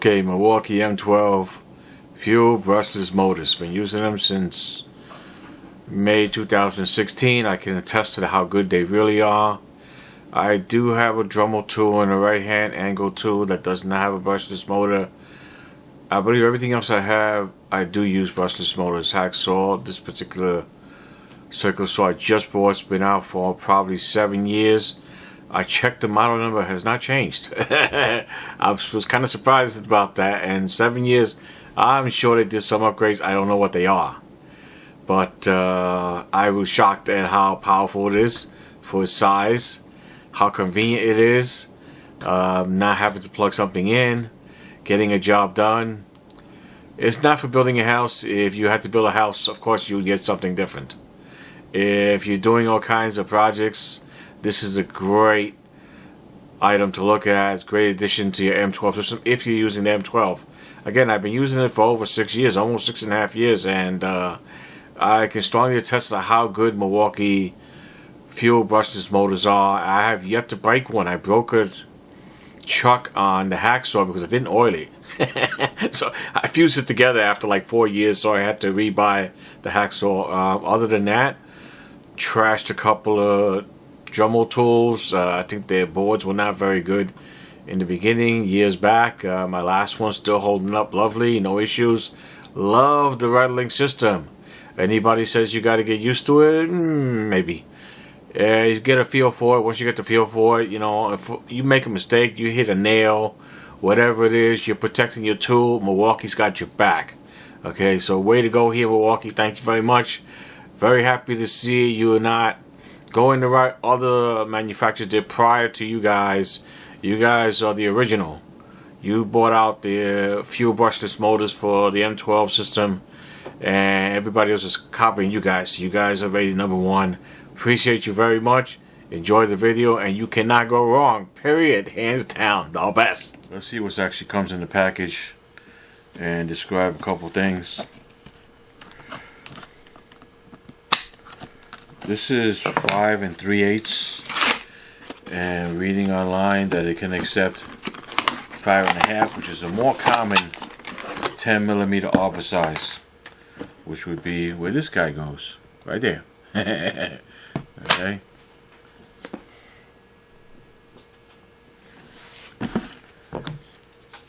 Okay, Milwaukee M12 Fuel brushless motors. Been using them since May 2016. I can attest to how good they really are. I do have a Dremel tool and a right hand angle tool that does not have a brushless motor. I believe everything else I do use brushless motors. Hacksaw, this particular circular saw I just bought, it's been out for probably 7 years. I checked, the model number has not changed. I was kind of surprised about that. And 7 years, I'm sure they did some upgrades. I don't know what they are, but I was shocked at how powerful it is for its size, how convenient it is, not having to plug something in, getting a job done. It's not for building a house. If you had to build a house, of course you would get something different. If you're doing all kinds of projects, this is a great item to look at. It's a great addition to your M12 system if you're using the M12. Again, I've been using it for over 6 years, almost 6.5 years, and I can strongly attest to how good Milwaukee Fuel brushless motors are. I have yet to break one. I broke a chuck on the hacksaw because I didn't oil it. So I fused it together after like 4 years, so I had to rebuy the hacksaw. Other than that, trashed a couple of Dremel tools. I think their boards were not very good in the beginning, years back. My last one's still holding up lovely, no issues. Love the rattling system. Anybody says you got to get used to it? Maybe. You get a feel for it. Once you get the feel for it, you know, if you make a mistake, you hit a nail, whatever it is, you're protecting your tool. Milwaukee's got your back. Okay, so way to go here, Milwaukee. Thank you very much. Very happy to see you are not going the right other manufacturers did prior to you guys. You guys are the original. You bought out the fuel brushless motors for the M12 system, and everybody else is copying you guys. You guys are rated #1. Appreciate you very much. Enjoy the video, and you cannot go wrong. Period. Hands down. The best. Let's see what actually comes in the package and describe a couple things. This is 5 3/8, and reading online that it can accept 5 1/2, which is a more common 10mm arbor size, which would be where this guy goes, right there. Okay.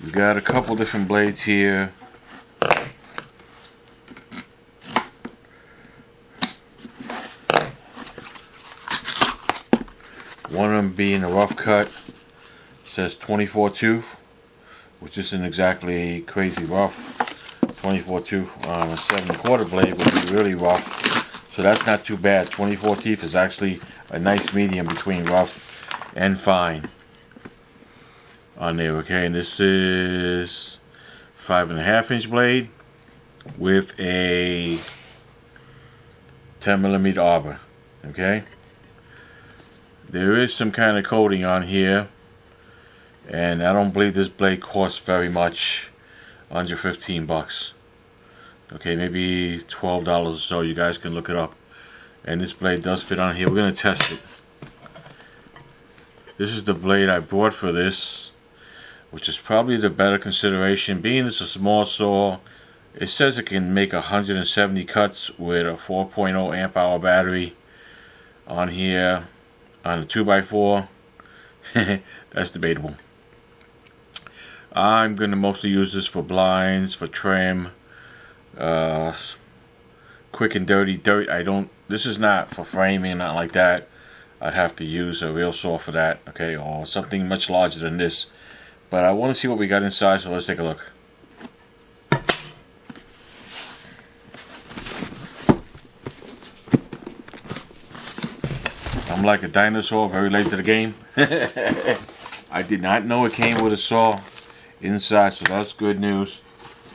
We've got a couple different blades here. One of them being a rough cut. It says 24 tooth, which isn't exactly crazy rough. 24 tooth on a 7 1/4 blade would be really rough, so that's not too bad. 24 teeth is actually a nice medium between rough and fine on there. Okay, and this is 5 1/2 blade with a 10mm arbor. Okay. There is some kind of coating on here, and I don't believe this blade costs very much, under 15 bucks. Okay, maybe $12 or so. You guys can look it up. And this blade does fit on here. We're going to test it. This is the blade I bought for this, which is probably the better consideration. Being it's a small saw, it says it can make 170 cuts with a 4.0 amp hour battery on here. On a 2x4, that's debatable. I'm going to mostly use this for blinds, for trim, quick and dirty dirt. This is not for framing, not like that. I'd have to use a real saw for that, okay, or something much larger than this. But I want to see what we got inside, so let's take a look. I'm like a dinosaur, very late to the game. I did not know it came with a saw inside, so that's good news.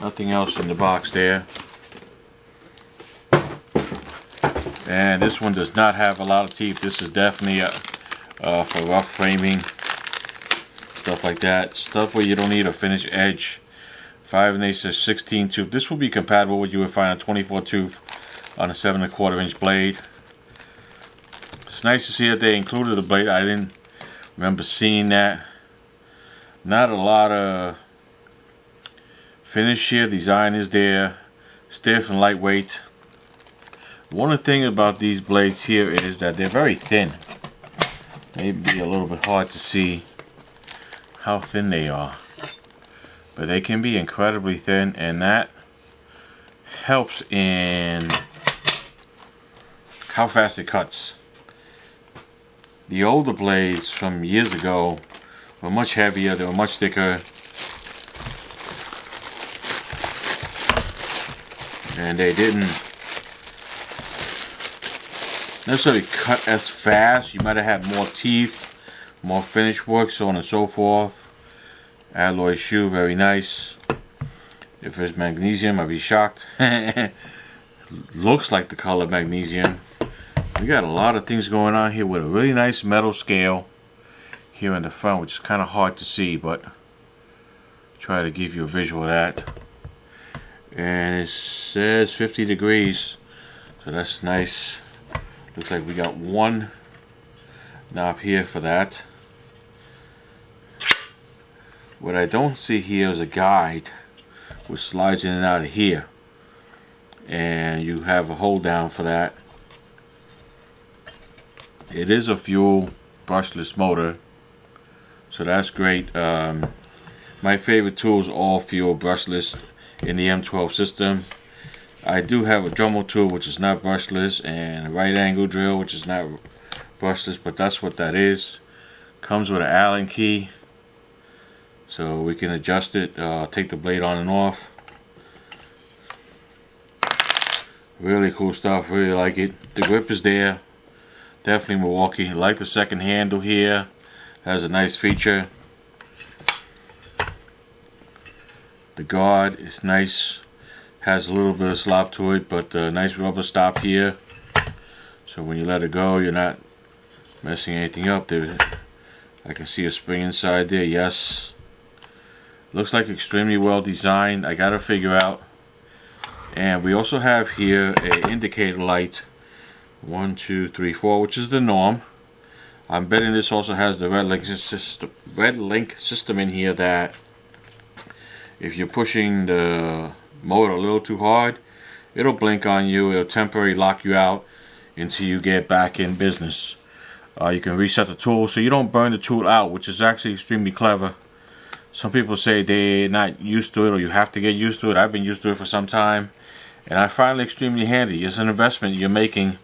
Nothing else in the box there. And this one does not have a lot of teeth. This is definitely for rough framing, stuff like that. Stuff where you don't need a finished edge. 5 1/8 says 16 tooth. This will be compatible with you if I find a 24 tooth on a 7 1/4 blade. It's nice to see that they included a blade. I didn't remember seeing that. Not a lot of Finish here, design is there, stiff and lightweight. One thing about these blades here is that they're very thin. Maybe a little bit hard to see how thin they are, but they can be incredibly thin, and that helps in how fast it cuts. The older blades from years ago were much heavier, they were much thicker, and they didn't necessarily cut as fast. You might have had more teeth, more finish work, so on and so forth. Alloy shoe, very nice. If it's magnesium, I'd be shocked. Looks like the color magnesium. We got a lot of things going on here with a really nice metal scale here in the front, which is kind of hard to see, but try to give you a visual of that. And it says 50 degrees, so that's nice. Looks like we got one knob here for that. What I don't see here is a guide which slides in and out of here, and you have a hold down for that. It is a fuel brushless motor, so that's great. My favorite tool is all fuel brushless in the M12 system. I do have a Dremel tool which is not brushless, and a right angle drill which is not brushless, but that's what that is. Comes with an Allen key, so we can adjust it, take the blade on and off. Really cool stuff, really like it. The grip is there, definitely Milwaukee. I like the second handle here, has a nice feature. The guard is nice, has a little bit of slop to it, but a nice rubber stop here, so when you let it go you're not messing anything up. There, I can see a spring inside there. Yes, looks like extremely well designed. I gotta figure out. And we also have here a indicator light, 1, 2, 3, 4, which is the norm. I'm betting this also has the red link system in here, that if you're pushing the motor a little too hard, it'll blink on you, it'll temporarily lock you out until you get back in business. You can reset the tool so you don't burn the tool out, which is actually extremely clever. Some people say they're not used to it, or you have to get used to it. I've been used to it for some time, and I find it extremely handy. It's an investment you're making,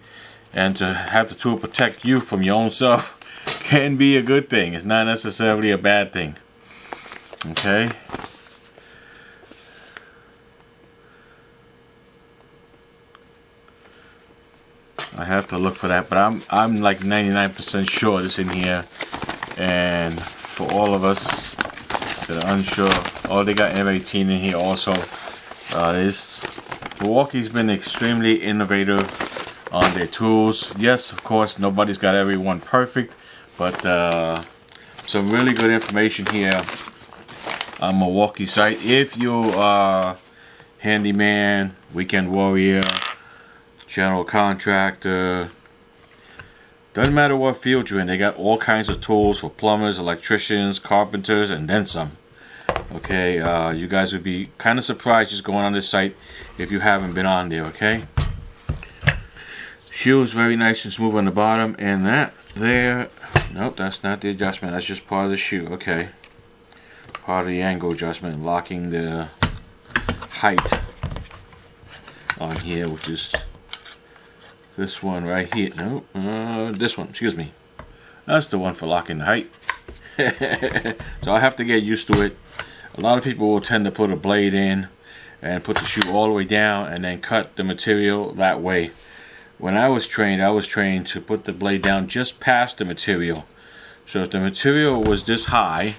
and to have the tool protect you from your own self can be a good thing. It's not necessarily a bad thing. Okay. I have to look for that, but I'm like 99% sure it's in here. And for all of us that are unsure, oh, they got M18 in here also. Milwaukee's been extremely innovative on their tools. Yes, of course, nobody's got everyone perfect, but some really good information here on Milwaukee site. If you are handyman, weekend warrior, general contractor, doesn't matter what field you're in, they got all kinds of tools for plumbers, electricians, carpenters, and then some. Okay, you guys would be kind of surprised just going on this site if you haven't been on there. Okay, shoe is very nice and smooth on the bottom, and that there, nope, that's not the adjustment, that's just part of the shoe. Okay, part of the angle adjustment, locking the height on here, which is this one right here. No, this one, excuse me. That's the one for locking the height. So I have to get used to it. A lot of people will tend to put a blade in and put the shoe all the way down and then cut the material that way. When I was trained to put the blade down just past the material. So if the material was this high,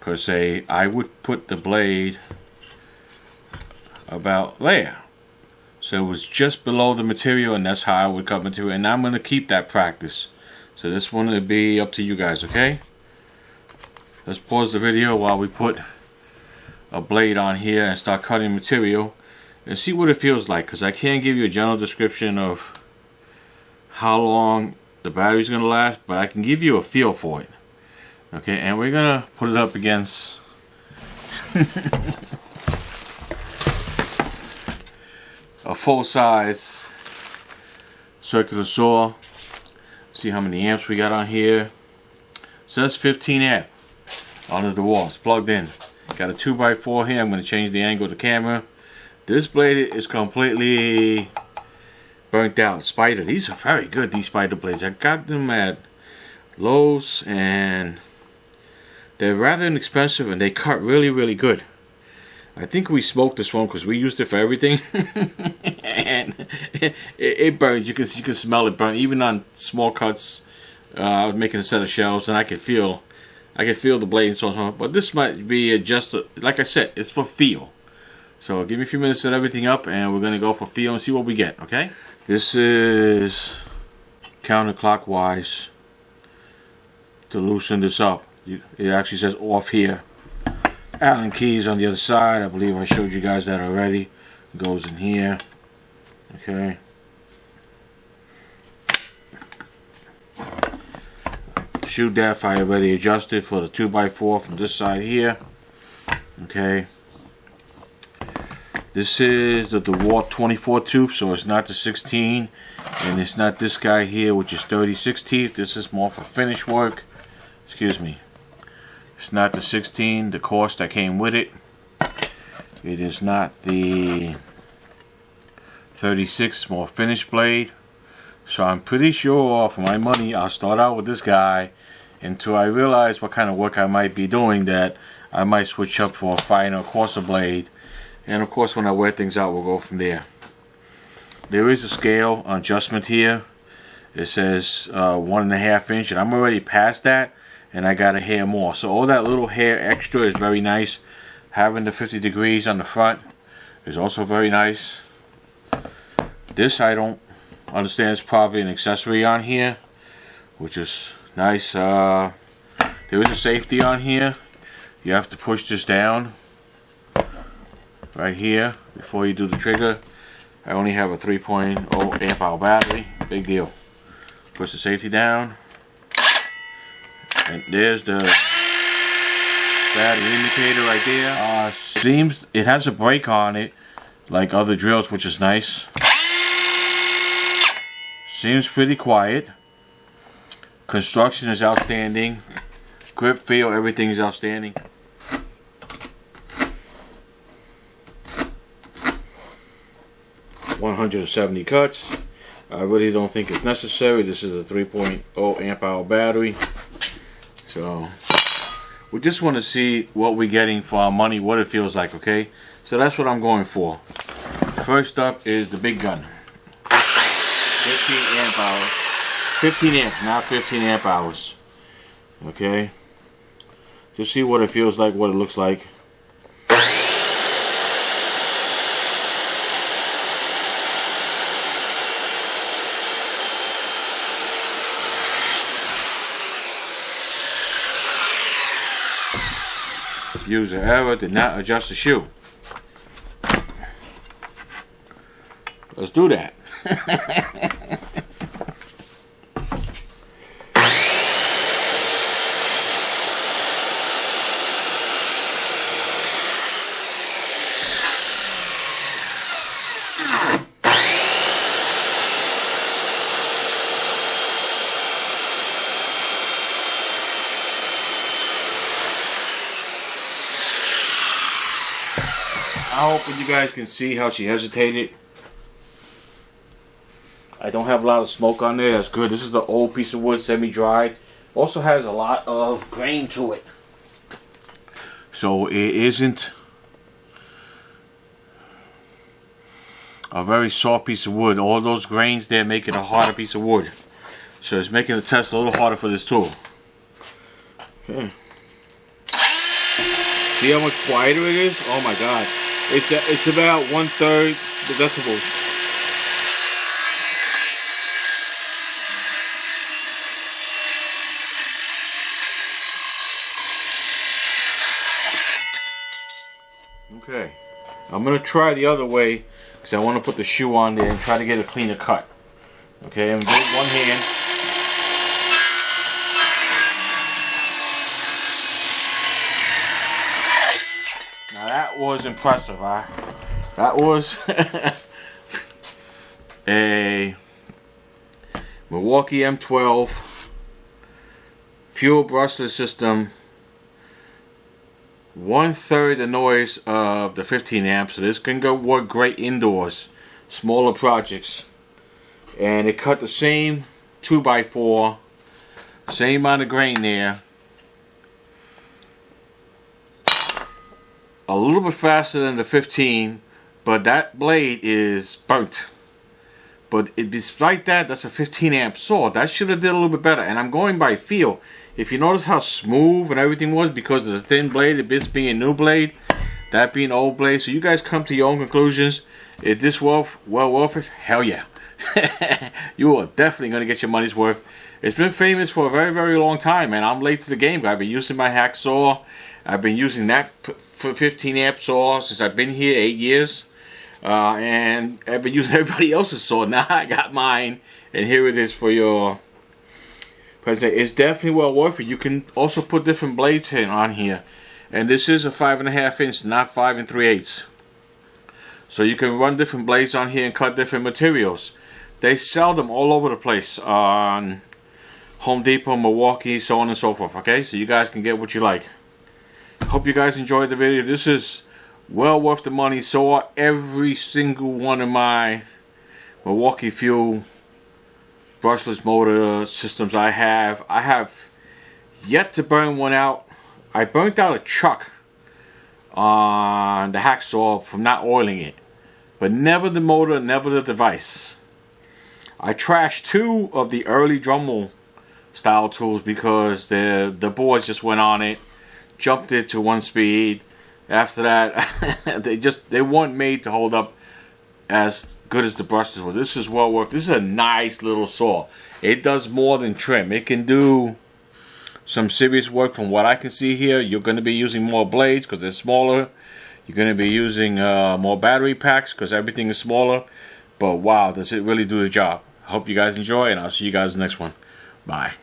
per se, I would put the blade about there. So it was just below the material, and that's how I would cut material. And I'm going to keep that practice. So this one will be up to you guys, okay? Let's pause the video while we put a blade on here and start cutting material and see what it feels like, because I can't give you a general description of how long the battery's going to last, but I can give you a feel for it. Okay, and we're going to put it up against a full-size circular saw. See how many amps we got on here. Says 15 amp under the wall. It's plugged in. Got a 2x4 here. I'm going to change the angle of the camera. This blade is completely burnt out. Spider. These are very good, these spider blades. I got them at Lowe's and they're rather inexpensive and they cut really, really good. I think we smoked this one because we used it for everything. And it burns. You can smell it burn. Even on small cuts, I was making a set of shelves and I could feel the blade and so on. But this might be just, like I said, it's for feel. So give me a few minutes to set everything up and we're going to go for feel and see what we get, okay? This is counterclockwise to loosen this up. It actually says off here. Allen keys on the other side. I believe I showed you guys that already. It goes in here. Okay. Shoe depth I already adjusted for the 2x4 from this side here. Okay. This is the DeWalt 24 tooth, so it's not the 16, and it's not this guy here, which is 36 teeth. This is more for finish work. Excuse me. It's not the 16, the course that came with it. It is not the 36, more finished blade. So I'm pretty sure for my money I'll start out with this guy until I realize what kind of work I might be doing, that I might switch up for a finer, coarser blade. And of course when I wear things out we'll go from there. There is a scale adjustment here. It says 1.5 inch and I'm already past that and I got a hair more. So all that little hair extra is very nice. Having the 50 degrees on the front is also very nice. This I don't understand, it's probably an accessory on here, which is nice. There is a safety on here. You have to push this down right here before you do the trigger. I only have a 3.0 amp hour battery. Big deal. Push the safety down, and there's the battery indicator right there. Seems it has a brake on it like other drills, which is nice. Seems pretty quiet. Construction is outstanding. Grip feel, everything is outstanding. $170 cuts. I really don't think it's necessary. This is a 3.0 amp hour battery. So we just want to see what we're getting for our money, what it feels like, okay? So that's what I'm going for. First up is the big gun. 15 amp hours. 15 amps, not 15 amp hours. Okay? Just see what it feels like, what it looks like. User error, did not adjust the shoe. Let's do that. I hope you guys can see how she hesitated. I don't have a lot of smoke on there. That's good. This is the old piece of wood, semi-dried. Also has a lot of grain to it. So it isn't a very soft piece of wood. All those grains there make it a harder piece of wood. So it's making the test a little harder for this tool. Okay. See how much quieter it is? Oh my God. It's about 1/3 the decibels. Okay, I'm gonna try the other way because I want to put the shoe on there and try to get a cleaner cut. Okay, I'm doing one hand. Now that was impressive, huh? That was a Milwaukee M12 Fuel brushless system, 1/3 the noise of the 15 amps. So this can go work great indoors, smaller projects. And it cut the same 2x4, same amount of grain there. A little bit faster than the 15, but that blade is burnt. But despite that, that's a 15 amp saw. That should have did a little bit better. And I'm going by feel. If you notice how smooth and everything was because of the thin blade, this being a new blade, that being old blade. So you guys come to your own conclusions. Is this well worth it? Hell yeah. You are definitely going to get your money's worth. It's been famous for a very, very long time, and I'm late to the game. I've been using my hacksaw. I've been using that for 15 amp saw since I've been here 8 years. And I've been using everybody else's saw. Now I got mine, and here it is for your present. It's definitely well worth it. You can also put different blades on here, and this is a 5.5 inch, not 5 3/8. So you can run different blades on here and cut different materials. They sell them all over the place on Home Depot, Milwaukee, so on and so forth. Okay, so you guys can get what you like. Hope you guys enjoyed the video. This is well worth the money saw. Every single one of my Milwaukee Fuel brushless motor systems I have yet to burn one out. I burnt out a chuck on the hacksaw from not oiling it, but never the motor, never the device. I trashed 2 of the early Dremel style tools because the boards just went on it, jumped it to 1 speed. After that, they weren't made to hold up as good as the brushless were. This is well worth. This is a nice little saw. It does more than trim. It can do some serious work. From what I can see here, you're going to be using more blades because they're smaller. You're going to be using more battery packs because everything is smaller. But wow, does it really do the job. I hope you guys enjoy, and I'll see you guys in the next one. Bye.